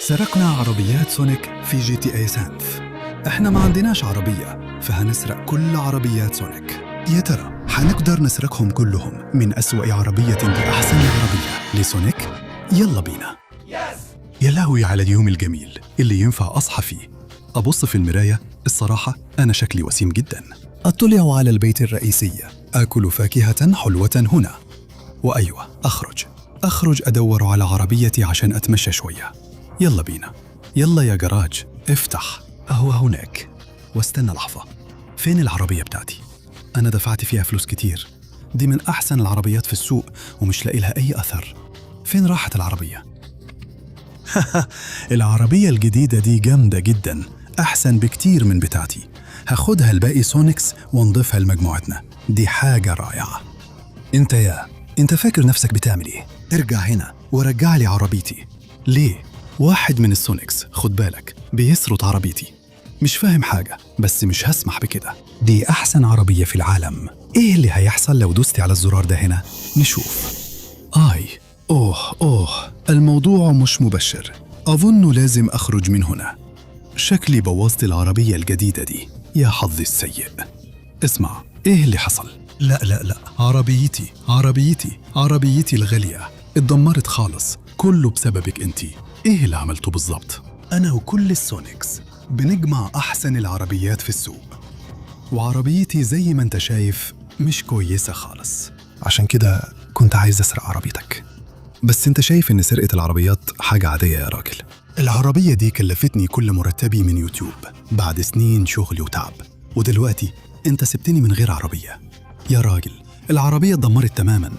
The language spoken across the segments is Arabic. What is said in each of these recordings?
سرقنا عربيات سونيك في جي تي اي سانث. احنا ما عندناش عربية، فهنسرق كل عربيات سونيك. يا ترى حنقدر نسرقهم كلهم من أسوأ عربية لأحسن عربية لسونيك؟ يلا بينا. يا لهوي على اليوم الجميل اللي ينفع أصحى فيه. أبص في المراية، الصراحة أنا شكلي وسيم جدا. أطلع على البيت الرئيسي، آكل فاكهة حلوة هنا. وأيوة، أخرج أدور على عربيتي عشان أتمشى شوية. يلا بينا. يلا يا جراج، افتح. أهو هناك. واستنى لحظة، فين العربية بتاعتي؟ أنا دفعت فيها فلوس كتير، دي من أحسن العربيات في السوق ومش لاقي لها أي أثر. فين راحت العربية؟ العربية الجديدة دي جامدة جدا، أحسن بكتير من بتاعتي. هاخدها لباقي سونيكس ونضيفها لمجموعتنا، دي حاجة رائعة. انت فاكر نفسك بتعمل ايه؟ ارجع هنا ورجع لي عربيتي. ليه؟ واحد من السونيكس، خد بالك، بيسرط عربيتي. مش فاهم حاجة، بس مش هسمح بكده. دي أحسن عربية في العالم. إيه اللي هيحصل لو دوستي على الزرار ده هنا؟ نشوف. أوه، الموضوع مش مبشر. أظن لازم أخرج من هنا. شكلي بوظت العربية الجديدة دي، يا حظي السيء. اسمع، إيه اللي حصل؟ لا، عربيتي الغالية اتدمرت خالص، كله بسببك انتي. إيه اللي عملته بالضبط؟ أنا وكل السونيكس بنجمع أحسن العربيات في السوق، وعربيتي زي ما انت شايف مش كويسة خالص. عشان كده كنت عايز أسرق عربيتك. بس انت شايف ان سرقة العربيات حاجة عادية يا راجل. العربية دي كلفتني كل مرتبي من يوتيوب بعد سنين شغل وتعب، ودلوقتي انت سبتني من غير عربية. يا راجل، العربية اتدمرت تماما.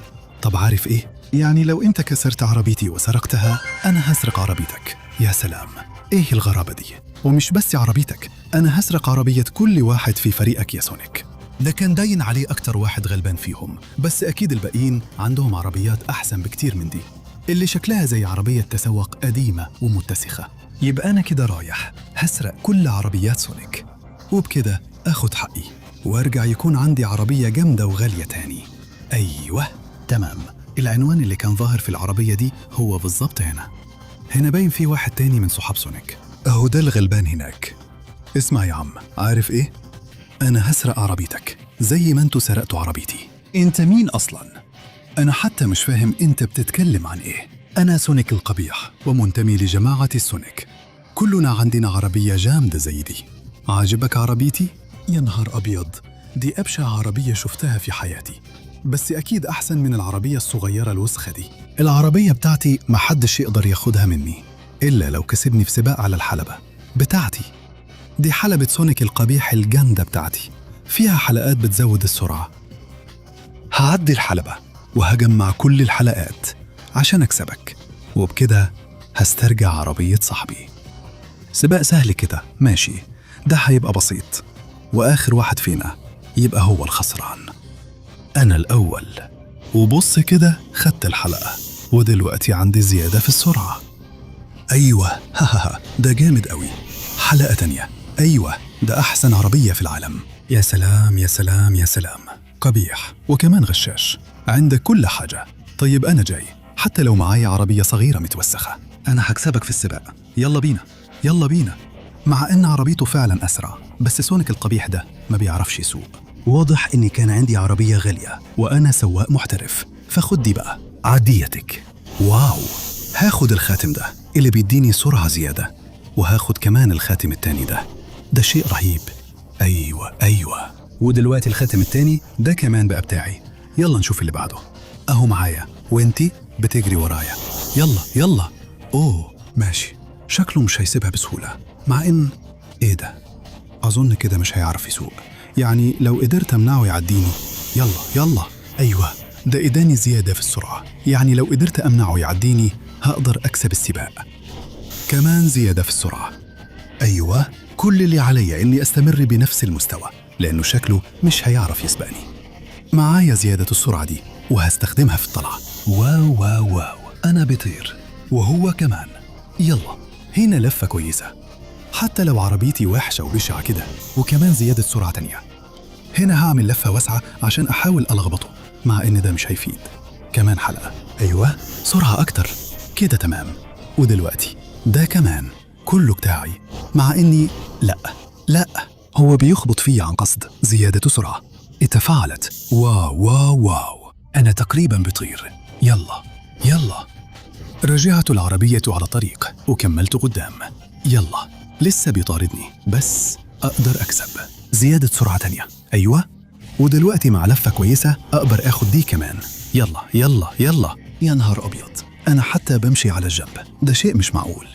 طب عارف ايه؟ يعني لو انت كسرت عربيتي وسرقتها، انا هسرق عربيتك. يا سلام، ايه الغرابة دي؟ ومش بس عربيتك، انا هسرق عربية كل واحد في فريقك يا سونيك. ده كان داين عليه اكتر واحد غلبان فيهم، بس اكيد الباقيين عندهم عربيات احسن بكتير من دي، اللي شكلها زي عربية تسوق قديمة ومتسخة. يبقى انا كده رايح هسرق كل عربيات سونيك، وبكده اخد حقي وارجع يكون عندي عربية جامدة وغالية تاني. ايوه تمام، العنوان اللي كان ظاهر في العربية دي هو بالظبط هنا باين فيه واحد تاني من صحاب سونيك. اهو ده الغلبان هناك. اسمع يا عم، عارف ايه؟ انا هسرق عربيتك زي ما انتوا سرقتوا عربيتي. انت مين اصلا؟ انا حتى مش فاهم انت بتتكلم عن ايه. انا سونيك القبيح ومنتمي لجماعة السونيك. كلنا عندنا عربية جامدة زي دي. عاجبك عربيتي؟ يا نهار ابيض، دي ابشع عربية شفتها في حياتي، بس أكيد أحسن من العربية الصغيرة الوسخة دي. العربية بتاعتي محدش يقدر ياخدها مني إلا لو كسبني في سباق على الحلبة بتاعتي. دي حلبة سونيك القبيح الجامدة بتاعتي، فيها حلقات بتزود السرعة. هعدي الحلبة وهجمع كل الحلقات عشان أكسبك، وبكده هسترجع عربية صاحبي. سباق سهل كده، ماشي، ده هيبقى بسيط، وآخر واحد فينا يبقى هو الخسران. أنا الأول، وبص كده خدت الحلقة، ودلوقتي عندي زيادة في السرعة. أيوة، ده جامد قوي. حلقة تانية. أيوة، ده أحسن عربية في العالم. يا سلام يا سلام يا سلام، قبيح وكمان غشاش، عندك كل حاجة. طيب أنا جاي، حتى لو معايا عربية صغيرة متوسخة أنا هكسبك في السباق. يلا بينا. مع إن عربيته فعلا أسرع، بس سونيك القبيح ده ما بيعرفش يسوق. واضح إني كان عندي عربية غالية وأنا سواق محترف، فخد دي بقى، عاديتك. واو، هاخد الخاتم ده اللي بيديني سرعة زيادة، وهاخد كمان الخاتم التاني ده شيء رهيب. أيوة، ودلوقتي الخاتم التاني ده كمان بقى بتاعي. يلا نشوف اللي بعده. أهو معايا، وانتي بتجري ورايا. يلا. أوه ماشي، شكله مش هيسيبها بسهولة، مع إن إيه ده؟ أظن كده مش هيعرف يسوق، يعني لو قدرت أمنعه يعديني. يلا. أيوة، ده إداني زيادة في السرعة، يعني لو قدرت أمنعه يعديني هقدر أكسب السباق. كمان زيادة في السرعة. أيوة، كل اللي عليا إني أستمر بنفس المستوى، لأنه شكله مش هيعرف يسبقني. معايا زيادة السرعة دي وهستخدمها في الطلعة. واو، أنا بطير وهو كمان. يلا، هنا لفة كويسة، حتى لو عربيتي وحشة وبشعة كده، وكمان زيادة سرعة تانية. هنا هعمل لفة واسعة عشان أحاول ألخبطه، مع إن ده مش هيفيد. كمان حلقة. أيوة، سرعة أكتر كده، تمام. ودلوقتي ده كمان كله بتاعي، مع إني لا هو بيخبط فيا عن قصد. زيادة سرعة اتفاعلت. واو أنا تقريبا بطير. يلا رجعت العربية على طريق وكملت قدام. يلا لسه بيطاردني بس أقدر أكسب. زيادة سرعة تانية. أيوة، ودلوقتي مع لفة كويسة أقدر أخد دي كمان. يلا يا نهار أبيض، أنا حتى بمشي على الجنب، ده شيء مش معقول.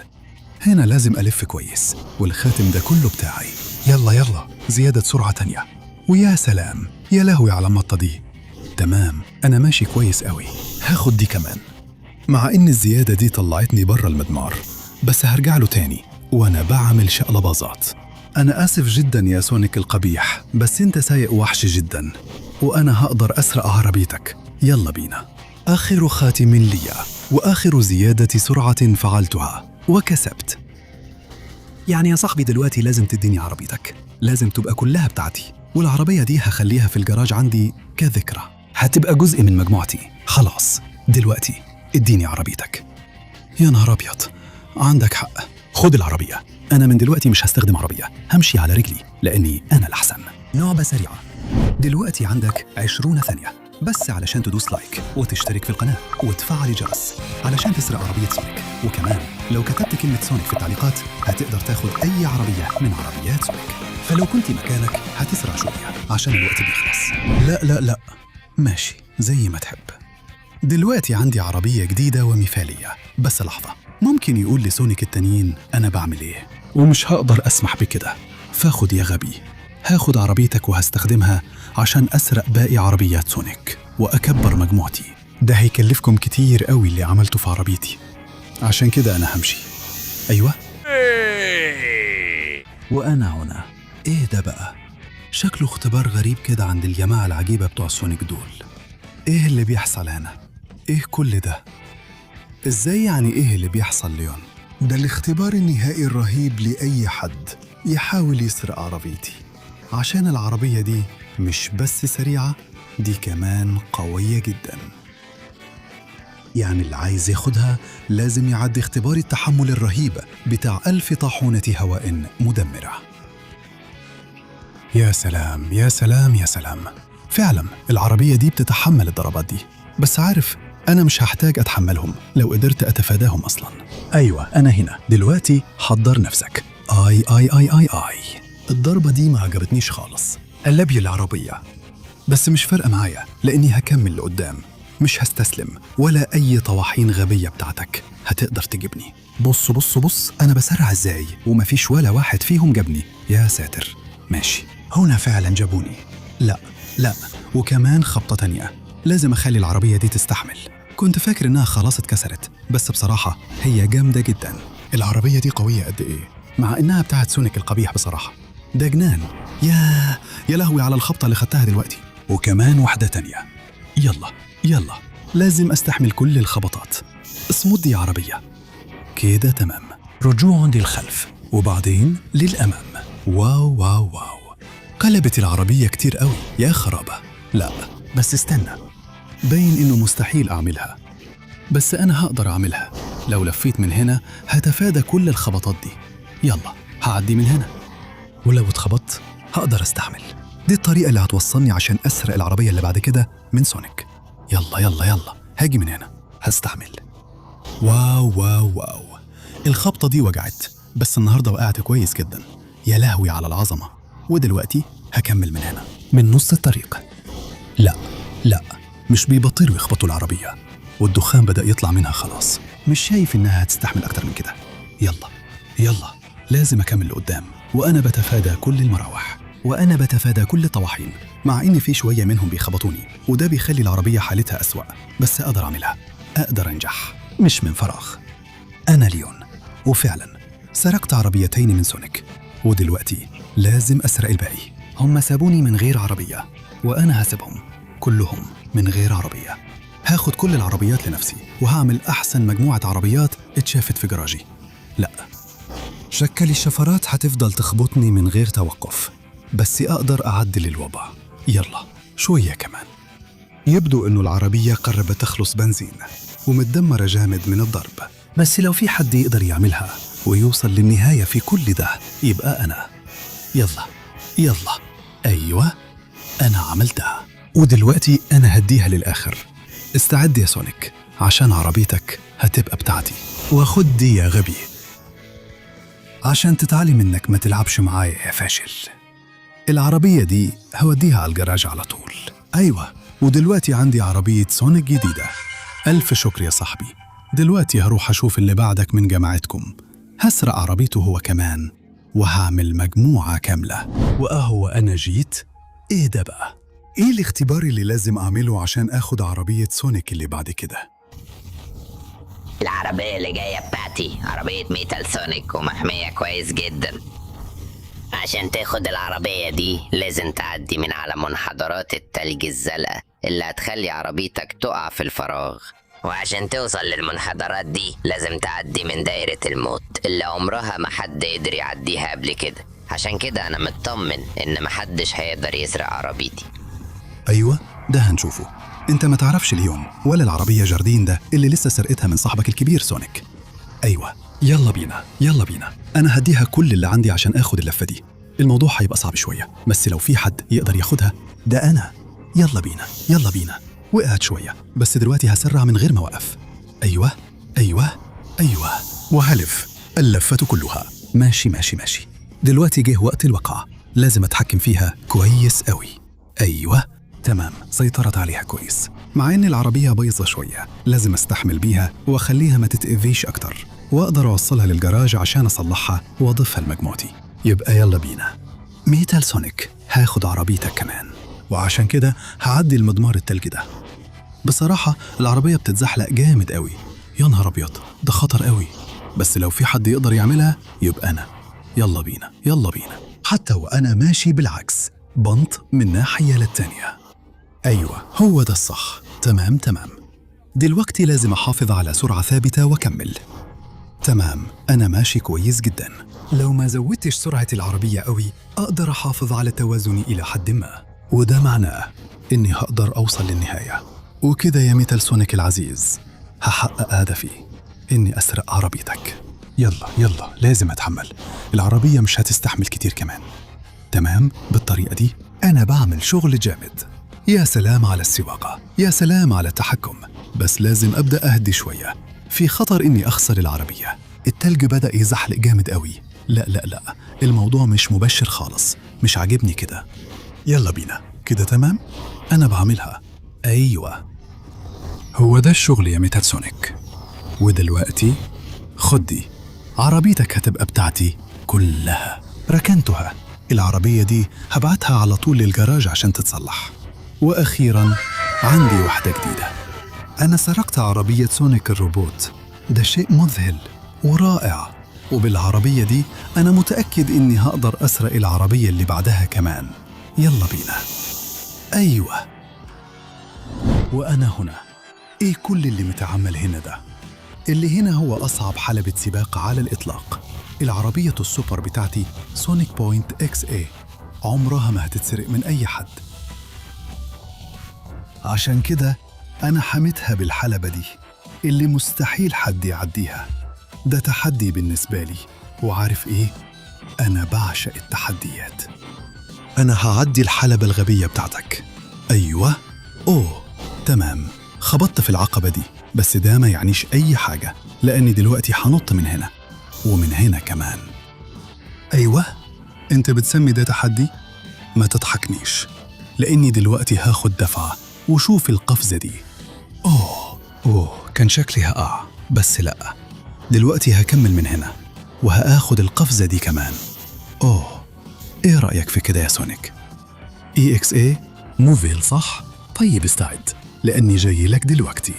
هنا لازم ألف كويس، والخاتم ده كله بتاعي. يلا زيادة سرعة تانية. ويا سلام، يا لهوي على المطة دي. تمام، أنا ماشي كويس قوي، هاخد دي كمان. مع إن الزيادة دي طلعتني برا المدمار، بس هرجع له تاني وأنا بعمل شقلباظات. أنا آسف جدا يا سونيك القبيح، بس أنت سايق وحش جدا، وأنا هقدر أسرق عربيتك. يلا بينا. آخر خاتم لي وآخر زيادة سرعة فعلتها وكسبت. يعني يا صاحبي دلوقتي لازم تديني عربيتك، لازم تبقى كلها بتاعتي، والعربية دي هخليها في الجراج عندي كذكرى، هتبقى جزء من مجموعتي. خلاص دلوقتي اديني عربيتك. يا نهار أبيض، عندك حق، خد العربية. أنا من دلوقتي مش هستخدم عربية، همشي على رجلي لأني أنا الأحسن. لعبة سريعة. دلوقتي عندك 20 ثانية بس علشان تدوس لايك وتشترك في القناة وتفعل الجرس علشان تسرق عربية سونيك. وكمان لو كتبت كلمة سونيك في التعليقات هتقدر تاخد أي عربية من عربيات سونيك. فلو كنت مكانك هتسرع شوية عشان الوقت بيخلص. لا ماشي زي ما تحب. دلوقتي عندي عربية جديدة ومثالية، بس لحظة، ممكن يقول لي سونيك التانيين أنا بعمل إيه، ومش هقدر أسمح بكده. فاخد يا غبي، هاخد عربيتك وهستخدمها عشان أسرق باقي عربيات سونيك وأكبر مجموعتي. ده هيكلفكم كتير قوي اللي عملته في عربيتي، عشان كده أنا همشي. أيوة، وأنا هنا. إيه ده بقى؟ شكله اختبار غريب كده عند الجماعة العجيبة بتوع سونيك دول. إيه اللي بيحصل هنا؟ إيه كل ده؟ إزاي يعني إيه اللي بيحصل ليون؟ ده الاختبار النهائي الرهيب لأي حد يحاول يسرق عربيتي، عشان العربية دي مش بس سريعة، دي كمان قوية جدا. يعني اللي عايز ياخدها لازم يعدي اختبار التحمل الرهيب بتاع 1000 طاحونة هواء مدمرة. يا سلام، فعلا العربية دي بتتحمل الضربات دي، بس عارف أنا مش هحتاج أتحملهم لو قدرت أتفاداهم أصلا. أيوة أنا هنا دلوقتي، حضر نفسك. آي. الضربة دي ما عجبتنيش خالص، قلبي العربية، بس مش فارقة معايا لأني هكمل لقدام، مش هستسلم ولا أي طواحين غبية بتاعتك هتقدر تجيبني. بص أنا بسرع إزاي ومفيش ولا واحد فيهم جابني. يا ساتر، ماشي، هنا فعلا جابوني. لا، وكمان خبطة تانية، لازم أخلي العربية دي تستحمل. كنت فاكر إنها خلاص اتكسرت، بس بصراحة هي جامدة جدا. العربية دي قوية قد إيه، مع إنها بتاعت سونيك القبيح بصراحة. ده جنان. يا لهوي على الخبطة اللي خدتها دلوقتي، وكمان واحدة تانية. يلا لازم أستحمل كل الخبطات. اصمد يا عربية كده. تمام، رجوع للخلف وبعدين للأمام. واو، قلبت العربية كتير قوي يا خرابة. لا بس استنى، باين إنه مستحيل أعملها، بس أنا هقدر أعملها. لو لفيت من هنا هتفادى كل الخبطات دي. يلا هعدي من هنا، ولو اتخبطت هقدر أستحمل. دي الطريقة اللي هتوصلني عشان أسرق العربية اللي بعد كده من سونيك. يلا هاجي من هنا، هستحمل. واو، الخبطة دي وجعت، بس النهاردة وقعت كويس جدا. يا لهوي على العظمة. ودلوقتي هكمل من هنا، من نص الطريق. لا مش بيبطلوا يخبطوا العربية، والدخان بدأ يطلع منها خلاص. مش شايف إنها هتستحمل أكتر من كده. يلا لازم أكمل لقدام، وأنا بتفادى كل المراوح، وأنا بتفادى كل الطواحين، مع إن في شوية منهم بيخبطوني، وده بيخلي العربية حالتها أسوأ، بس أقدر أعملها، أقدر أنجح، مش من فراغ. أنا ليون، وفعلا سرقت عربيتين من سونيك، ودلوقتي لازم أسرق الباقي. هم سابوني من غير عربية، وأنا هسيبهم كلهم من غير عربية. هاخد كل العربيات لنفسي، وهعمل أحسن مجموعة عربيات اتشافت في جراجي. لا، شكل الشفرات هتفضل تخبطني من غير توقف، بس أقدر أعدل الوضع. يلا شوية كمان. يبدو إنه العربية قربت تخلص بنزين ومتدمرة جامد من الضرب. بس لو في حد يقدر يعملها ويوصل للنهاية في كل ده يبقى أنا. يلا يلا، أيوة أنا عملتها، ودلوقتي أنا هديها للآخر. استعد يا سونيك عشان عربيتك هتبقى بتاعتي. وخد دي يا غبي عشان تتعلم إنك ما تلعبش معايا يا فاشل. العربية دي هوديها على الجراج على طول. أيوة، ودلوقتي عندي عربية سونيك جديدة. ألف شكر يا صاحبي. دلوقتي هروح أشوف اللي بعدك من جماعتكم، هسرق عربيته هو كمان وهعمل مجموعة كاملة. وأهو أنا جيت. إيه ده بقى؟ إيه الاختبار اللي لازم أعمله عشان أخد عربية سونيك اللي بعد كده؟ العربية اللي جاية بتاعتي عربية ميتال سونيك ومحمية كويس جدا. عشان تاخد العربية دي لازم تعدي من على منحدرات التلج الزلق اللي هتخلي عربيتك تقع في الفراغ، وعشان توصل للمنحدرات دي لازم تعدي من دايرة الموت اللي عمرها ما حد قدر يعديها قبل كده. عشان كده أنا مطمن إن محدش هيقدر يسرق عربيتي. أيوة ده هنشوفه. أنت ما تعرفش اليوم ولا العربية جاردين ده اللي لسه سرقتها من صاحبك الكبير سونيك. أيوة يلا بينا يلا بينا، أنا هديها كل اللي عندي عشان أخد اللفة دي. الموضوع هيبقى صعب شوية بس لو في حد يقدر ياخدها ده أنا. يلا بينا يلا بينا. وقعت شوية بس دلوقتي هسرع من غير ما وقف. أيوة أيوة أيوة، وهلف اللفة كلها. ماشي ماشي ماشي. دلوقتي جه وقت الوقعة، لازم أتحكم فيها كويس قوي. أيوة تمام، سيطرت عليها كويس. مع إن العربية بايظة شوية لازم أستحمل بيها وأخليها ما تتأذيش أكتر، وأقدر أوصلها للجراج عشان أصلحها وأضيفها لمجموعتي. يبقى يلا بينا. ميتال سونيك هاخد عربيتك كمان، وعشان كده هعدي المضمار التلج ده. بصراحة العربية بتتزحلق جامد قوي. يا نهار أبيض، ده خطر قوي. بس لو في حد يقدر يعملها يبقى أنا. يلا بينا يلا بينا. حتى وأنا ماشي بالعكس، بنط من ناحية للتانية. أيوة هو ده الصح. تمام تمام. دلوقتي لازم أحافظ على سرعة ثابتة وأكمل. تمام، أنا ماشي كويس جدا. لو ما زودتش سرعة العربية قوي أقدر أحافظ على توازني إلى حد ما، وده معناه إني هقدر أوصل للنهاية. وكده يا ميتال سونيك العزيز هحقق هدفي، إني أسرق عربيتك. يلا يلا لازم أتحمل، العربية مش هتستحمل كتير كمان. تمام، بالطريقة دي أنا بعمل شغل جامد. يا سلام على السواقة، يا سلام على التحكم. بس لازم أبدأ أهدي شوية، في خطر إني أخسر العربية. التلج بدأ يزحلق جامد قوي. لا لا لا، الموضوع مش مبشر خالص، مش عاجبني كده. يلا بينا كده تمام، أنا بعملها. أيوة هو ده الشغل يا ميتال سونيك. ودلوقتي خد دي، عربيتك هتبقى بتاعتي كلها. ركنتها، العربية دي هبعتها على طول للجراج عشان تتصلح. وأخيراً عندي واحدة جديدة. أنا سرقت عربية سونيك الروبوت، ده شيء مذهل ورائع. وبالعربية دي أنا متأكد إني هقدر أسرق العربية اللي بعدها كمان. يلا بينا. أيوة، وأنا هنا. إيه كل اللي متعمل هنا ده؟ اللي هنا هو أصعب حلبة سباق على الإطلاق. العربية السوبر بتاعتي سونيك بوينت اكس اي عمرها ما هتتسرق من أي حد. عشان كده أنا حميتها بالحلبة دي اللي مستحيل حد يعديها. ده تحدي بالنسبة لي، وعارف إيه؟ أنا بعشق التحديات. أنا هعدي الحلبة الغبية بتاعتك. أيوة. أوه تمام، خبطت في العقبة دي، بس ده ما يعنيش أي حاجة لأني دلوقتي هنط من هنا ومن هنا كمان. أيوة، أنت بتسمي ده تحدي؟ ما تضحكنيش، لأني دلوقتي هاخد دفعة وشوف القفزة دي. أوه كان شكلي هقع، بس لأ، دلوقتي هكمل من هنا وهاخد القفزة دي كمان. إيه رأيك في كده يا سونيك؟ EXA موفيل صح؟ طيب استعد لأني جاي لك دلوقتي.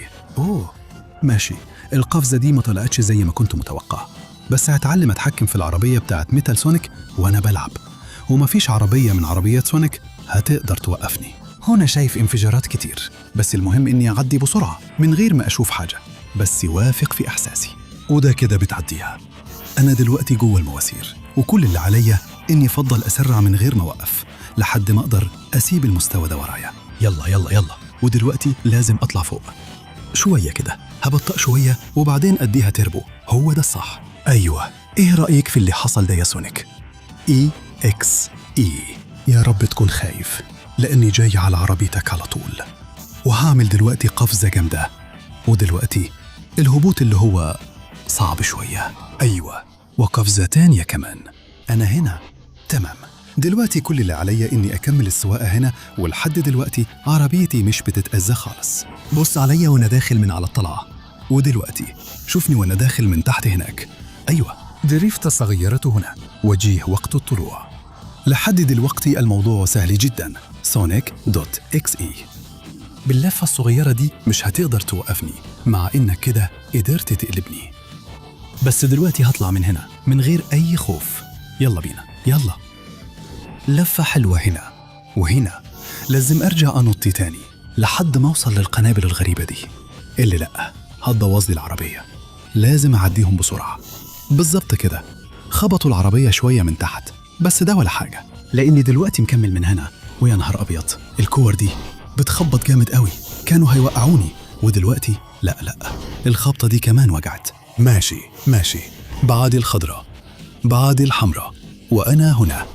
ماشي، القفزة دي ما طلعتش زي ما كنت متوقع، بس هتعلم أتحكم في العربية بتاعت ميتال سونيك وأنا بلعب، ومفيش عربية من عربيات سونيك هتقدر توقفني. هنا شايف انفجارات كتير، بس المهم إني أعدي بسرعة من غير ما أشوف حاجة، بس واثق في إحساسي. وده كده بتعديها. أنا دلوقتي جوه المواسير، وكل اللي عليا إني أفضل أسرع من غير ما أوقف لحد ما أقدر أسيب المستوى ده ورايا. يلا يلا يلا، ودلوقتي لازم أطلع فوق. شوية كده، هبطأ شوية وبعدين أديها تربو. هو ده الصح. أيوة، إيه رأيك في اللي حصل ده يا سونيك؟ EXE. يا رب تكون خايف، لأني جاي على عربيتك على طول، وهعمل دلوقتي قفزة جامدة. ودلوقتي الهبوط اللي هو صعب شوية. أيوة، وقفزة تانية كمان. أنا هنا. تمام، دلوقتي كل اللي عليا إني أكمل السواقة هنا، ولحد دلوقتي عربيتي مش بتتأذى خالص. بص عليا وأنا داخل من على الطلعة، ودلوقتي شوفني وأنا داخل من تحت هناك. أيوة، دريفت صغيرة هنا، وجيه وقت الطلوع. لحد دلوقتي الموضوع سهل جدا. Sonic.exe. باللفة الصغيرة دي مش هتقدر توقفني، مع إنك كده قدرت تقلبني. بس دلوقتي هطلع من هنا من غير أي خوف. يلا بينا، يلا. لفة حلوة هنا وهنا. لازم أرجع أنط تاني لحد ما أوصل للقنابل الغريبة دي اللي لأ هتبوظ لي العربية. لازم أعديهم بسرعة. بالظبط كده، خبطوا العربية شوية من تحت، بس ده ولا حاجة لأني دلوقتي مكمل من هنا. ويا نهار أبيض، الكور دي بتخبط جامد قوي، كانوا هيوقعوني. ودلوقتي لا، الخبطة دي كمان وجعت. ماشي، بعد الخضراء، بعد الحمراء، وأنا هنا.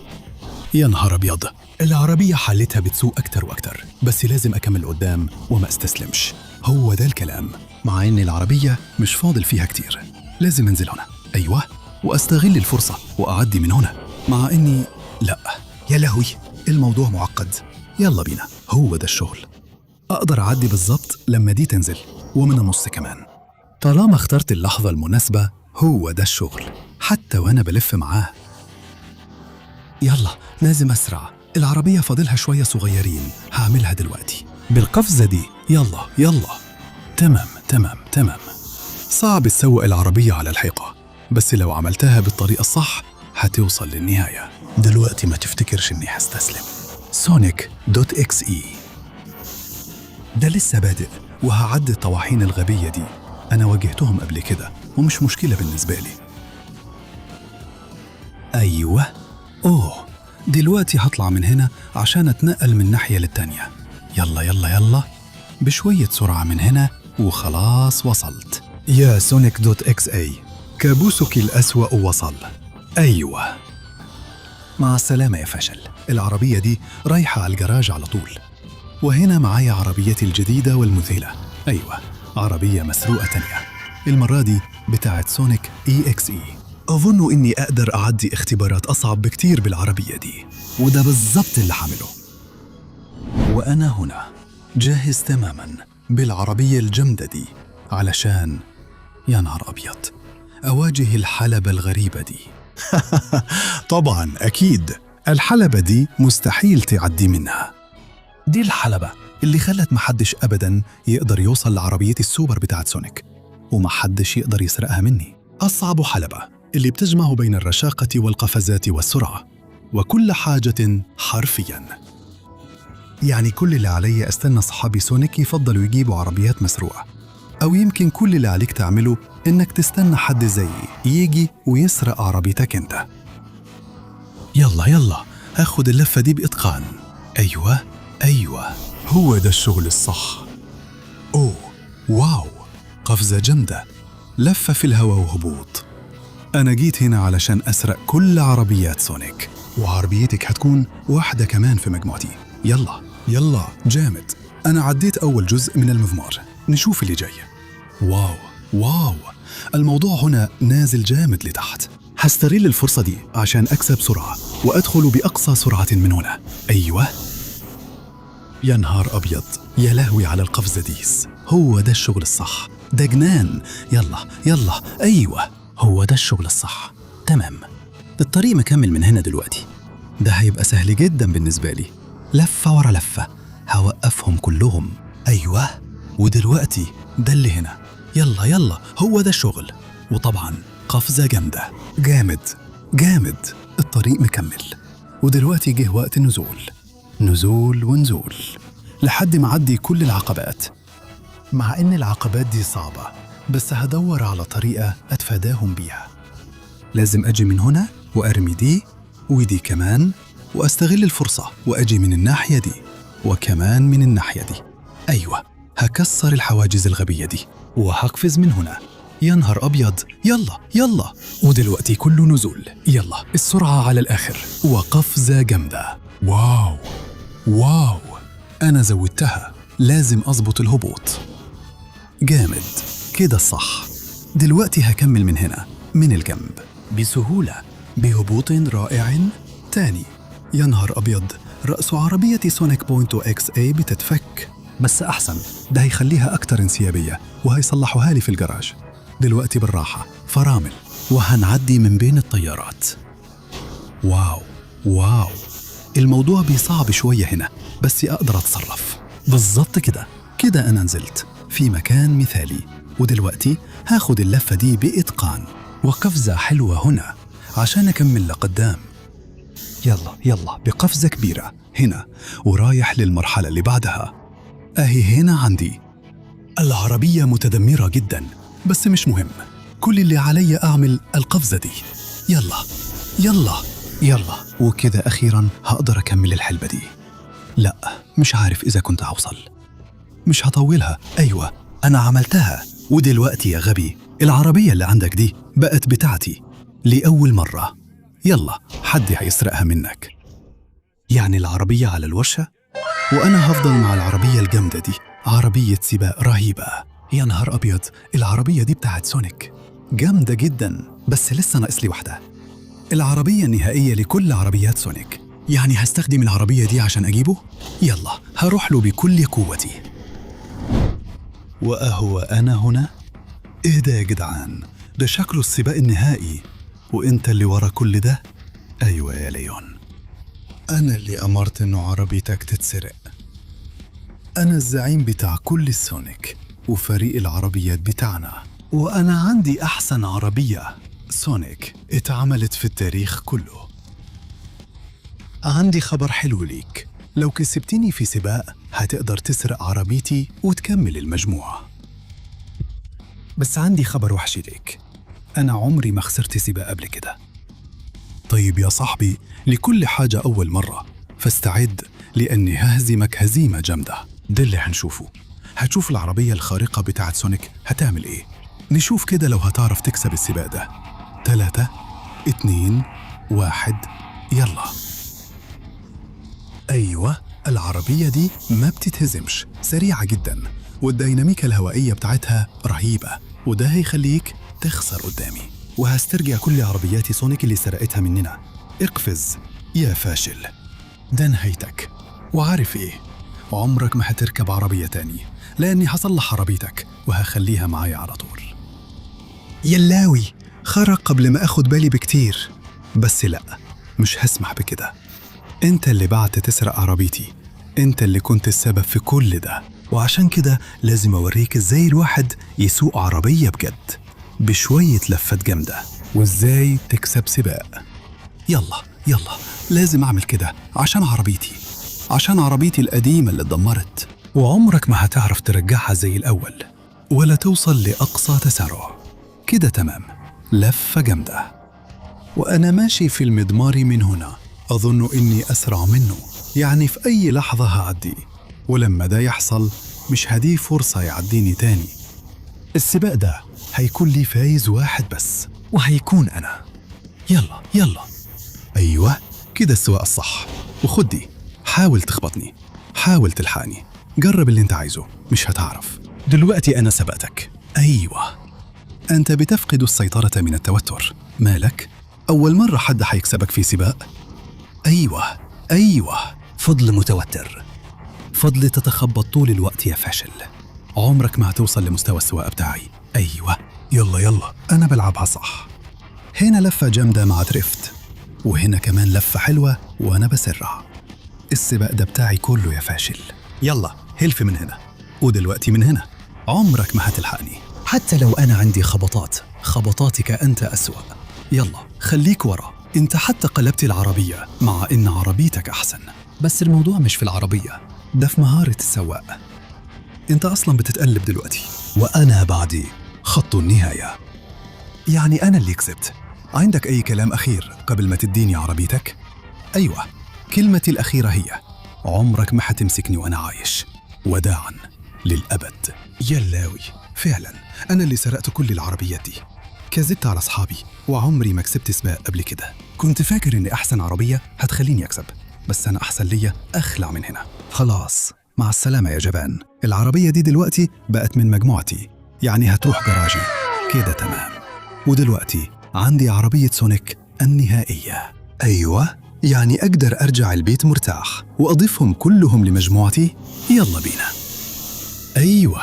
يا نهار أبيض، العربية حالتها بتسوء أكتر وأكتر، بس لازم أكمل قدام وما استسلمش. هو ده الكلام، مع إن العربية مش فاضل فيها كتير. لازم أنزل هنا، أيوة، وأستغل الفرصة وأعدي من هنا، مع إني لا. يا لهوي، الموضوع معقد. يلا بينا، هو ده الشغل. أقدر أعدي بالظبط لما دي تنزل، ومن النص كمان. طالما اخترت اللحظة المناسبة، هو ده الشغل، حتى وأنا بلف معاه. يلا، لازم أسرع، العربية فاضلها شوية صغيرين. هعملها دلوقتي بالقفزة دي. يلا. تمام. صعب تسوق العربية على الحيطة، بس لو عملتها بالطريقة الصح هتوصل للنهاية. دلوقتي ما تفتكرش إني هستسلم. Sonic.exe. ده لسه بادئ، وهعدي الطواحين الغبية دي. أنا واجهتهم قبل كده ومش مشكلة بالنسبة لي. أيوة. دلوقتي هطلع من هنا عشان أتنقل من ناحية للتانية. يلا بشوية سرعة من هنا وخلاص وصلت. يا Sonic.exe، كابوسك الأسوأ وصل. أيوة، مع السلامة يا فشل. العربية دي رايحة على الجراج على طول. وهنا معايا عربيتي الجديدة والمذهلة. أيوة، عربية مسروقة تانية، المرة دي بتاعت Sonic.exe. أظن إني أقدر أعدي اختبارات أصعب بكتير بالعربية دي، وده بالظبط اللي حمله. وأنا هنا جاهز تماماً بالعربية الجامدة دي علشان، يا نهار أبيض، أواجه الحلبة الغريبة دي. طبعاً أكيد، الحلبة دي مستحيل تعدي منها. دي الحلبة اللي خلت محدش أبداً يقدر يوصل لعربية السوبر بتاعت سونيك، ومحدش يقدر يسرقها مني. أصعب حلبة اللي بتجمع بين الرشاقة والقفزات والسرعة وكل حاجة حرفياً. يعني كل اللي علي استنى صحابي سونيك يفضلوا يجيبوا عربيات مسروقة، أو يمكن كل اللي عليك تعمله إنك تستنى حد زيي يجي ويسرق عربيتك أنت. يلا أخد اللفة دي بإتقان. أيوة، هو ده الشغل الصح. واو، قفزة جامدة، لفة في الهواء وهبوط. أنا جيت هنا علشان أسرق كل عربيات سونيك، وعربيتك هتكون واحدة كمان في مجموعتي. يلا جامد. أنا عديت أول جزء من المضمار، نشوف اللي جاي. واو، الموضوع هنا نازل جامد لتحت. هستغل الفرصة دي عشان أكسب سرعة وأدخل بأقصى سرعة من هنا. أيوة، يا نهار أبيض، يا لهوي على القفزة ديس. هو ده الشغل الصح، ده جنان. يلا، أيوة، هو ده الشغل الصح. تمام، الطريق مكمل من هنا دلوقتي. ده هيبقى سهل جدا بالنسبة لي، لفة ورا لفة هوقفهم كلهم. أيوة، ودلوقتي ده اللي هنا. يلا، هو ده الشغل. وطبعا قفزة جامدة، جامد. الطريق مكمل، ودلوقتي جه وقت نزول ونزول لحد ما عدي كل العقبات. مع إن العقبات دي صعبة، بس هدور على طريقة أتفاداهم بيها. لازم أجي من هنا وأرمي دي ودي كمان، وأستغل الفرصة وأجي من الناحية دي وكمان من الناحية دي. أيوة، هكسر الحواجز الغبية دي وهقفز من هنا. يا نهار أبيض، يلا يلا. ودلوقتي كله نزول، يلا السرعة على الآخر وقفزة جامدة. واو واو، أنا زودتها، لازم أضبط الهبوط. جامد كده الصح. دلوقتي هكمل من هنا من الجنب بسهولة بهبوط رائع. تاني. يا نهار أبيض، رأس عربية سونيك بوينت إكس اي بتتفك، بس أحسن، ده هيخليها أكتر انسيابية وهيصلحوها لي في الجراج. دلوقتي بالراحة، فرامل، وهنعدي من بين الطيارات. واو واو، الموضوع بيصعب شوية هنا، بس أقدر أتصرف. بالظبط كده، كده أنا نزلت في مكان مثالي. ودلوقتي هاخد اللفة دي بإتقان وقفزة حلوة هنا عشان أكمل لقدام. يلا يلا بقفزة كبيرة هنا ورايح للمرحلة اللي بعدها. أهي هنا عندي. العربية متدمرة جدا، بس مش مهم، كل اللي علي أعمل القفزة دي. يلا يلا يلا، وكده أخيرا هقدر أكمل الحلبة دي. لا، مش عارف إذا كنت هوصل. مش هطولها. أيوة، أنا عملتها. ودلوقتي يا غبي، العربية اللي عندك دي بقت بتاعتي لأول مرة. يلا، حد هيسرقها منك. يعني العربية على الورشة، وأنا هفضل مع العربية الجامدة دي. عربية سباق رهيبة. يا نهار أبيض، العربية دي بتاعت سونيك، جامدة جدا، بس لسه ناقص لي واحدة. العربية النهائية لكل عربيات سونيك. يعني هستخدم العربية دي عشان أجيبه؟ يلا، هروح له بكل قوتي. وأهو أنا هنا. إيه ده يا جدعان، ده شكله السباق النهائي، وإنت اللي ورا كل ده؟ أيوة يا ليون، أنا اللي أمرت إنه عربيتك تتسرق. أنا الزعيم بتاع كل السونيك، وفريق العربيات بتاعنا، وأنا عندي أحسن عربية سونيك اتعملت في التاريخ كله. عندي خبر حلو ليك، لو كسبتني في سباق هتقدر تسرق عربيتي وتكمل المجموعة. بس عندي خبر وحش ليك، أنا عمري ما خسرت سباق قبل كده. طيب يا صاحبي، لكل حاجة أول مرة، فاستعد لأني ههزمك هزيمة جامدة. ده اللي هنشوفه. هتشوف العربية الخارقة بتاعت سونيك هتعمل إيه. نشوف كده لو هتعرف تكسب السباق ده. 3 2 1 يلا. أيوة، العربية دي ما بتتهزمش، سريعة جدا، والديناميكا الهوائية بتاعتها رهيبة، وده هيخليك تخسر قدامي، وهسترجع كل عربيات سونيك اللي سرقتها مننا. اقفز يا فاشل، ده نهايتك. وعارف ايه، عمرك ما هتركب عربية تاني، لأني هصلح عربيتك وهخليها معايا على طول. يلاوي، خرج قبل ما أخد بالي بكتير. بس لأ، مش هسمح بكده. انت اللي بعت تسرق عربيتي، انت اللي كنت السبب في كل ده، وعشان كده لازم أوريك ازاي الواحد يسوق عربية بجد بشوية لفات جامدة، وازاي تكسب سباق. يلا يلا، لازم أعمل كده عشان عربيتي، عشان عربيتي القديمة اللي اتدمرت، وعمرك ما هتعرف ترجعها زي الأول ولا توصل لأقصى تسارع. كده تمام، لفة جامدة. وأنا ماشي في المدمار من هنا، أظن إني أسرع منه، يعني في أي لحظة هعدي، ولما ده يحصل مش هديه فرصة يعديني تاني. السباق ده هيكون لي فايز واحد بس، وهيكون أنا. يلا يلا، أيوة كده السواقة الصح. وخد دي، حاول تخبطني، حاول تلحقني، جرب اللي انت عايزه، مش هتعرف. دلوقتي أنا سبقتك. أيوة، أنت بتفقد السيطرة من التوتر. مالك؟ أول مرة حد هيكسبك في سباق؟ أيوة أيوة، فضل متوتر، فضل تتخبط طول الوقت يا فاشل، عمرك ما هتوصل لمستوى السواقة بتاعي. أيوة، يلا يلا، أنا بلعبها صح. هنا لفة جامدة مع دريفت، وهنا كمان لفة حلوة وأنا بسرع. السباق ده بتاعي كله يا فاشل. يلا هلف من هنا، ودلوقتي من هنا، عمرك ما هتلحقني حتى لو أنا عندي خبطات. خبطاتك أنت أسوأ. يلا خليك ورا، انت حتى قلبت العربية مع إن عربيتك أحسن. بس الموضوع مش في العربية، ده في مهارة السواق. انت أصلا بتتقلب دلوقتي، وأنا بعدي خط النهاية، يعني أنا اللي كسبت. عندك أي كلام أخير قبل ما تديني عربيتك؟ أيوة، كلمتي الأخيرة هي عمرك ما هتمسكني وأنا عايش. وداعاً. للأبد. يلاوي، فعلا أنا اللي سرقت كل العربيات دي. كذبت على أصحابي وعمري ما كسبت سباق قبل كده. كنت فاكر إن أحسن عربية هتخليني أكسب، بس أنا أحسن ليا أخلع من هنا. خلاص، مع السلامة يا جبان. العربية دي دلوقتي بقت من مجموعتي، يعني هتروح جراجي كده تمام. ودلوقتي عندي عربية سونيك النهائية. أيوة، يعني أقدر أرجع البيت مرتاح وأضيفهم كلهم لمجموعتي. يلا بينا. أيوة،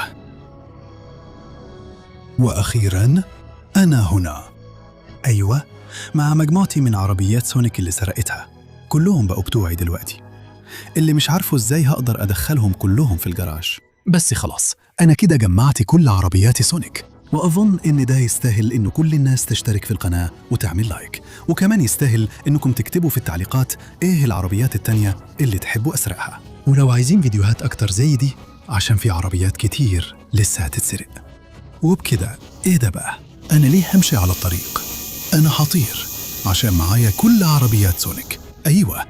وأخيراً أنا هنا. أيوة، مع مجموعتي من عربيات سونيك اللي سرقتها. كلهم بقوا بتوعي دلوقتي. اللي مش عارفه إزاي هقدر أدخلهم كلهم في الجراج. بس خلاص، أنا كده جمعت كل عربيات سونيك، وأظن إن ده يستاهل إنه كل الناس تشترك في القناة وتعمل لايك، وكمان يستاهل إنكم تكتبوا في التعليقات إيه العربيات التانية اللي تحبوا أسرقها. ولو عايزين فيديوهات أكتر زي دي، عشان في عربيات كتير لسه هتتسرق. وبكده إيه ده بقى؟ أنا ليه همشي على الطريق؟ أنا هطير عشان معايا كل عربيات سونيك. أيوة.